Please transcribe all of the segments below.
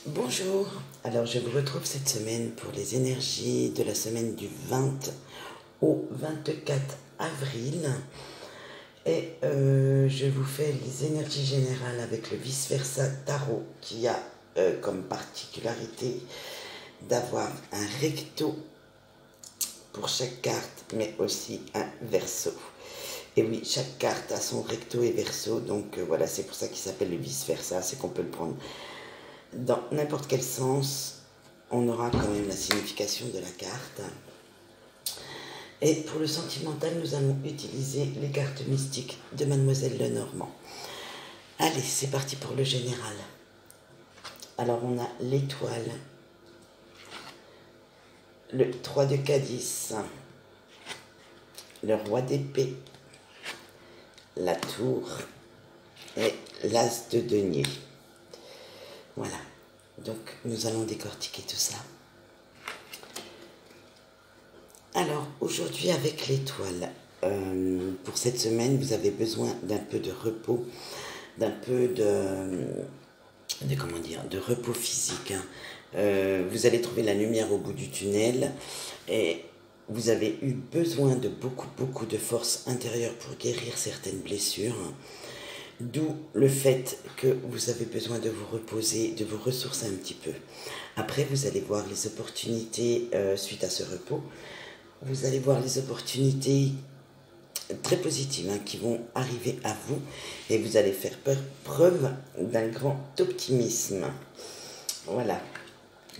Bonjour, alors je vous retrouve cette semaine pour les énergies de la semaine du 20 au 24 avril et je vous fais les énergies générales avec le vice-versa tarot qui a comme particularité d'avoir un recto pour chaque carte mais aussi un verso. Et oui, chaque carte a son recto et verso, donc voilà, c'est pour ça qu'il s'appelle le vice-versa, c'est qu'on peut le prendre dans n'importe quel sens, on aura quand même la signification de la carte. Et pour le sentimental, nous allons utiliser les cartes mystiques de Mademoiselle Lenormand. Allez, c'est parti pour le général. Alors on a l'étoile, le 3 de calice, le roi d'épée, la tour et l'as de denier. Voilà, donc nous allons décortiquer tout ça. Alors aujourd'hui avec l'étoile, pour cette semaine vous avez besoin d'un peu de repos, d'un peu de repos physique. Vous allez trouver la lumière au bout du tunnel et vous avez eu besoin de beaucoup de force intérieure pour guérir certaines blessures. D'où le fait que vous avez besoin de vous reposer, de vous ressourcer un petit peu. Après, vous allez voir les opportunités suite à ce repos. Vous allez voir les opportunités très positives qui vont arriver à vous et vous allez faire preuve d'un grand optimisme. Voilà.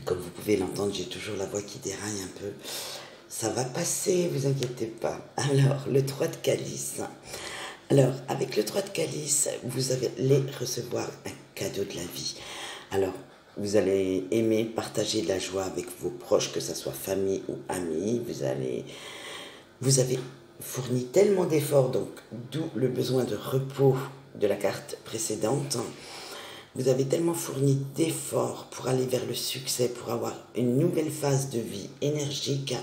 Comme vous pouvez l'entendre, j'ai toujours la voix qui déraille un peu. Ça va passer, vous inquiétez pas. Alors, le 3 de calice. Alors, avec le 3 de calice, vous allez recevoir un cadeau de la vie. Alors, vous allez aimer partager de la joie avec vos proches, que ce soit famille ou amis. Vous avez fourni tellement d'efforts, donc d'où le besoin de repos de la carte précédente. Vous avez tellement fourni d'efforts pour aller vers le succès, pour avoir une nouvelle phase de vie énergique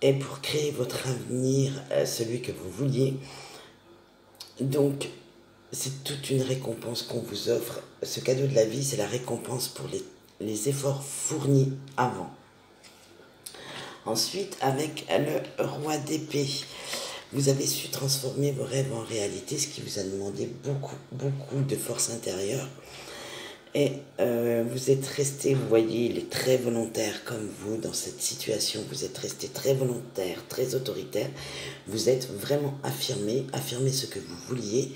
et pour créer votre avenir, celui que vous vouliez. Donc, c'est toute une récompense qu'on vous offre. Ce cadeau de la vie, c'est la récompense pour les efforts fournis avant. Ensuite, avec le roi d'épée, vous avez su transformer vos rêves en réalité, ce qui vous a demandé beaucoup de force intérieure. Et vous êtes resté, vous voyez, il est très volontaire comme vous dans cette situation. Vous êtes resté très volontaire, très autoritaire. Vous êtes vraiment affirmé ce que vous vouliez.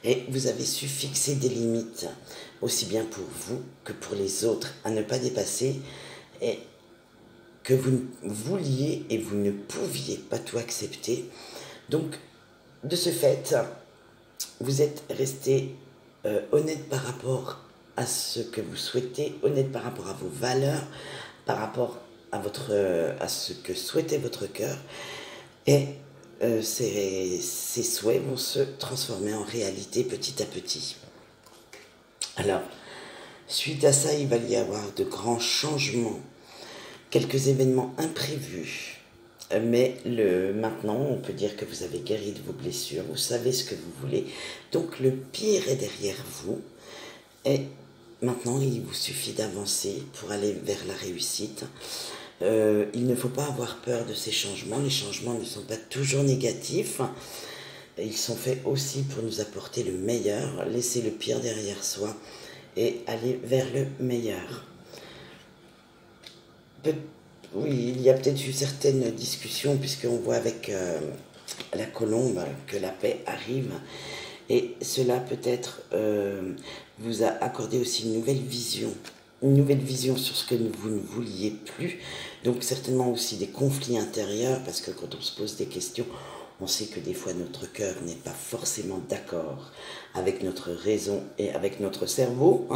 Et vous avez su fixer des limites, aussi bien pour vous que pour les autres, à ne pas dépasser. Et que vous vouliez et vous ne pouviez pas tout accepter. Donc, de ce fait, vous êtes resté honnête par rapport à ce que vous souhaitez, honnête par rapport à vos valeurs, par rapport à ce que souhaitait votre cœur. Et ces souhaits vont se transformer en réalité petit à petit. Alors, suite à ça, il va y avoir de grands changements, quelques événements imprévus. Mais maintenant, on peut dire que vous avez guéri de vos blessures, vous savez ce que vous voulez. Donc le pire est derrière vous. Et maintenant, il vous suffit d'avancer pour aller vers la réussite. Il ne faut pas avoir peur de ces changements. Les changements ne sont pas toujours négatifs. Ils sont faits aussi pour nous apporter le meilleur, laisser le pire derrière soi et aller vers le meilleur. Oui, il y a peut-être eu certaines discussions, puisqu'on voit avec la colombe que la paix arrive. Et cela peut-être vous a accordé aussi une nouvelle vision sur ce que vous ne vouliez plus. Donc certainement aussi des conflits intérieurs, parce que quand on se pose des questions, on sait que des fois notre cœur n'est pas forcément d'accord avec notre raison et avec notre cerveau.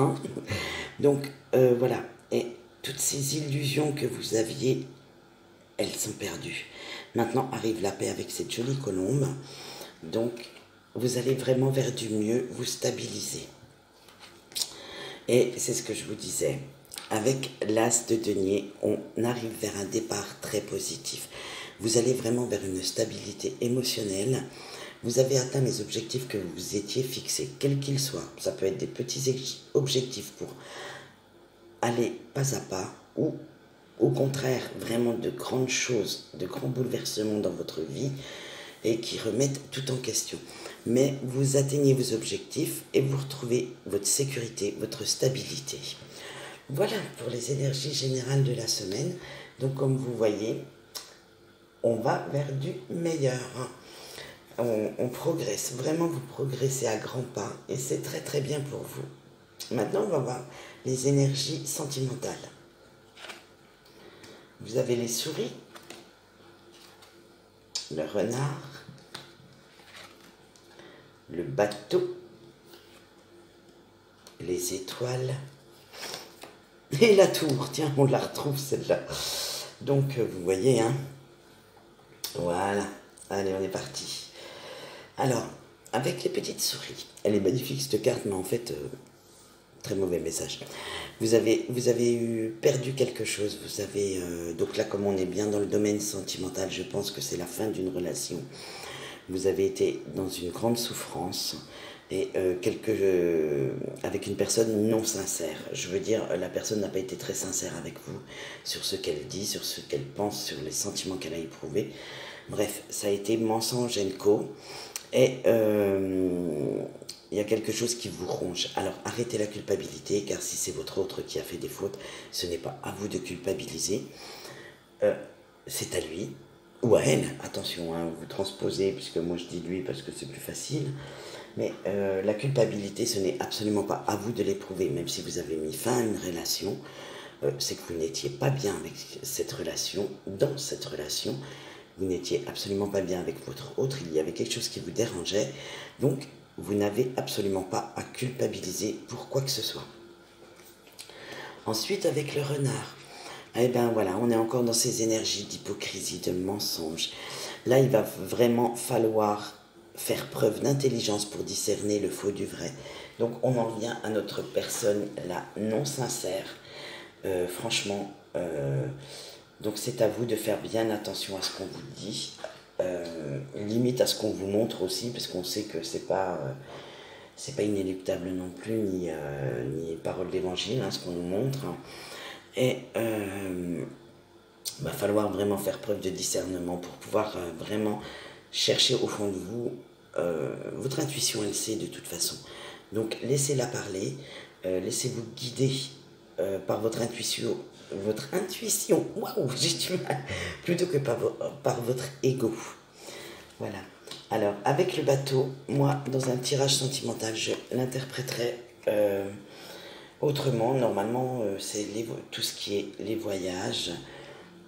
Donc voilà. Et toutes ces illusions que vous aviez, elles sont perdues. Maintenant arrive la paix avec cette jolie colombe. Donc, vous allez vraiment vers du mieux, vous stabiliser. Et c'est ce que je vous disais. Avec l'as de denier, on arrive vers un départ très positif. Vous allez vraiment vers une stabilité émotionnelle. Vous avez atteint les objectifs que vous étiez fixés, quels qu'ils soient. Ça peut être des petits objectifs pour aller pas à pas, ou au contraire, vraiment de grandes choses, de grands bouleversements dans votre vie, et qui remettent tout en question. Mais vous atteignez vos objectifs et vous retrouvez votre sécurité, votre stabilité. Voilà pour les énergies générales de la semaine. Donc comme vous voyez, on va vers du meilleur. On progresse, vraiment vous progressez à grands pas et c'est très très bien pour vous. Maintenant on va voir les énergies sentimentales. Vous avez les souris, le renard, le bateau, les étoiles et la tour. Tiens, on la retrouve celle-là. Donc vous voyez, hein. Voilà. Allez, on est parti. Alors, avec les petites souris, elle est magnifique cette carte, mais en fait, très mauvais message. Vous avez perdu quelque chose. Vous avez donc là, comme on est bien dans le domaine sentimental, je pense que c'est la fin d'une relation. Vous avez été dans une grande souffrance et avec une personne non sincère. Je veux dire, la personne n'a pas été très sincère avec vous sur ce qu'elle dit, sur ce qu'elle pense, sur les sentiments qu'elle a éprouvés. Bref, ça a été mensonge and co. Et il y a quelque chose qui vous ronge. Alors arrêtez la culpabilité, car si c'est votre autre qui a fait des fautes, ce n'est pas à vous de culpabiliser. C'est à lui ou à elle. Attention, hein, vous transposez, puisque moi je dis lui parce que c'est plus facile. Mais la culpabilité, ce n'est absolument pas à vous de l'éprouver. Même si vous avez mis fin à une relation, c'est que vous n'étiez pas bien avec cette relation, dans cette relation. Vous n'étiez absolument pas bien avec votre autre, il y avait quelque chose qui vous dérangeait, donc vous n'avez absolument pas à culpabiliser pour quoi que ce soit. Ensuite, avec le renard, eh bien voilà, on est encore dans ces énergies d'hypocrisie, de mensonge. Là, il va vraiment falloir faire preuve d'intelligence pour discerner le faux du vrai. Donc on en vient à notre personne là non sincère. Franchement, donc c'est à vous de faire bien attention à ce qu'on vous dit, limite à ce qu'on vous montre aussi, parce qu'on sait que c'est pas inéluctable non plus, ni parole d'évangile, hein, ce qu'on nous montre. Et va falloir vraiment faire preuve de discernement pour pouvoir vraiment chercher au fond de vous. Votre intuition, elle sait de toute façon. Donc laissez-la parler, laissez-vous guider par votre intuition. Votre intuition, waouh, j'ai du mal, plutôt que par votre ego. Voilà. Alors, avec le bateau, moi, dans un tirage sentimental, je l'interpréterai autrement. Normalement, c'est tout ce qui est les voyages,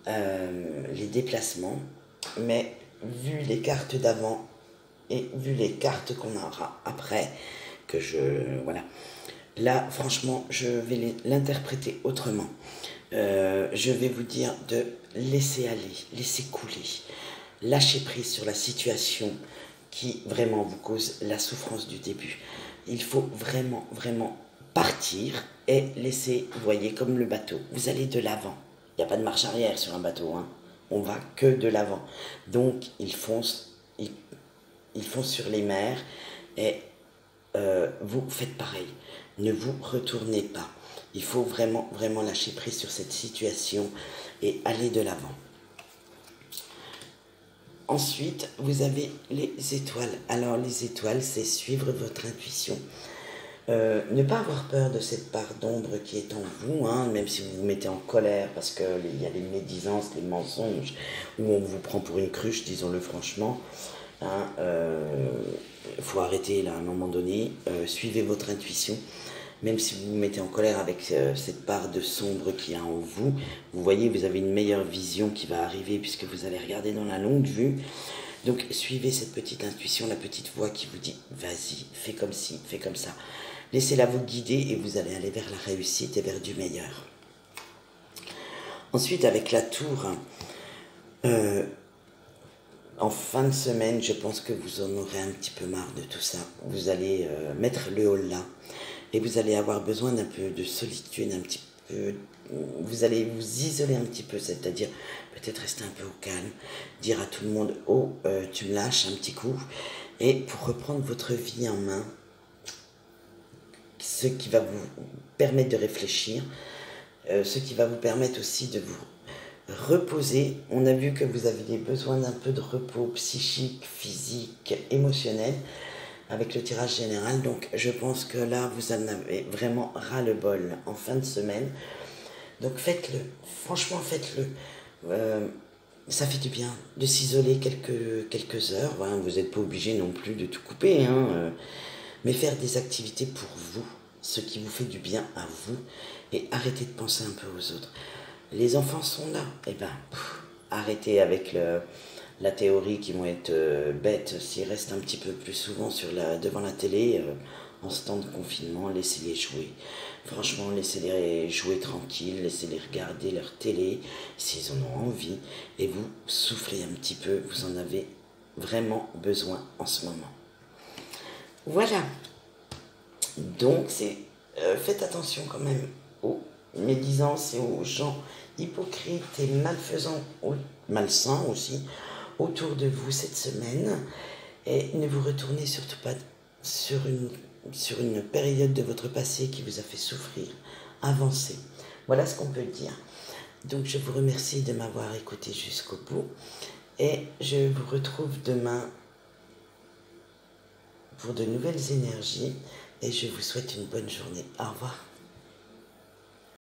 les déplacements. Mais vu les cartes d'avant et vu les cartes qu'on aura après, voilà. Là, franchement, je vais l'interpréter autrement. Je vais vous dire de laisser aller, laisser couler, lâcher prise sur la situation qui vraiment vous cause la souffrance du début. Il faut vraiment, vraiment partir et laisser, vous voyez, comme le bateau, vous allez de l'avant. Il n'y a pas de marche arrière sur un bateau, hein. On va que de l'avant. Donc, il fonce sur les mers et vous faites pareil. Ne vous retournez pas. Il faut vraiment, vraiment lâcher prise sur cette situation et aller de l'avant. Ensuite, vous avez les étoiles. Alors, les étoiles, c'est suivre votre intuition. Ne pas avoir peur de cette part d'ombre qui est en vous, hein, même si vous vous mettez en colère parce qu'il y a les médisances, les mensonges, où on vous prend pour une cruche, disons-le franchement. Hein, faut arrêter là à un moment donné. Suivez votre intuition. Même si vous vous mettez en colère avec cette part de sombre qu'il y a en vous, vous voyez, vous avez une meilleure vision qui va arriver puisque vous allez regarder dans la longue vue. Donc suivez cette petite intuition, la petite voix qui vous dit « Vas-y, fais comme ci, fais comme ça ». Laissez-la vous guider et vous allez aller vers la réussite et vers du meilleur. Ensuite, avec la tour, en fin de semaine, je pense que vous en aurez un petit peu marre de tout ça. Vous allez mettre le haut là. Et vous allez avoir besoin d'un peu de solitude, un petit peu. Vous allez vous isoler un petit peu, c'est-à-dire peut-être rester un peu au calme, dire à tout le monde « Oh, tu me lâches un petit coup ». Et pour reprendre votre vie en main, ce qui va vous permettre de réfléchir, ce qui va vous permettre aussi de vous reposer. On a vu que vous aviez besoin d'un peu de repos psychique, physique, émotionnel avec le tirage général. Donc je pense que là, vous en avez vraiment ras-le-bol en fin de semaine. Donc faites-le, franchement faites-le. Ça fait du bien de s'isoler quelques heures. Voilà, vous n'êtes pas obligé non plus de tout couper, hein, mais faire des activités pour vous, ce qui vous fait du bien à vous, et arrêtez de penser un peu aux autres. Les enfants sont là, et ben arrêtez avec la théorie qu'ils vont être bêtes s'ils restent un petit peu plus souvent devant la télé. En ce temps de confinement, laissez-les jouer. Franchement, laissez-les jouer tranquille, laissez-les regarder leur télé s'ils en ont envie. Et vous soufflez un petit peu, vous en avez vraiment besoin en ce moment. Voilà. Donc, faites attention quand même aux médisances et aux gens hypocrites et malfaisants, malsains aussi, autour de vous cette semaine. Et ne vous retournez surtout pas sur une période de votre passé qui vous a fait souffrir. Avancez. Voilà ce qu'on peut dire. Donc je vous remercie de m'avoir écouté jusqu'au bout. Et je vous retrouve demain pour de nouvelles énergies. Et je vous souhaite une bonne journée. Au revoir.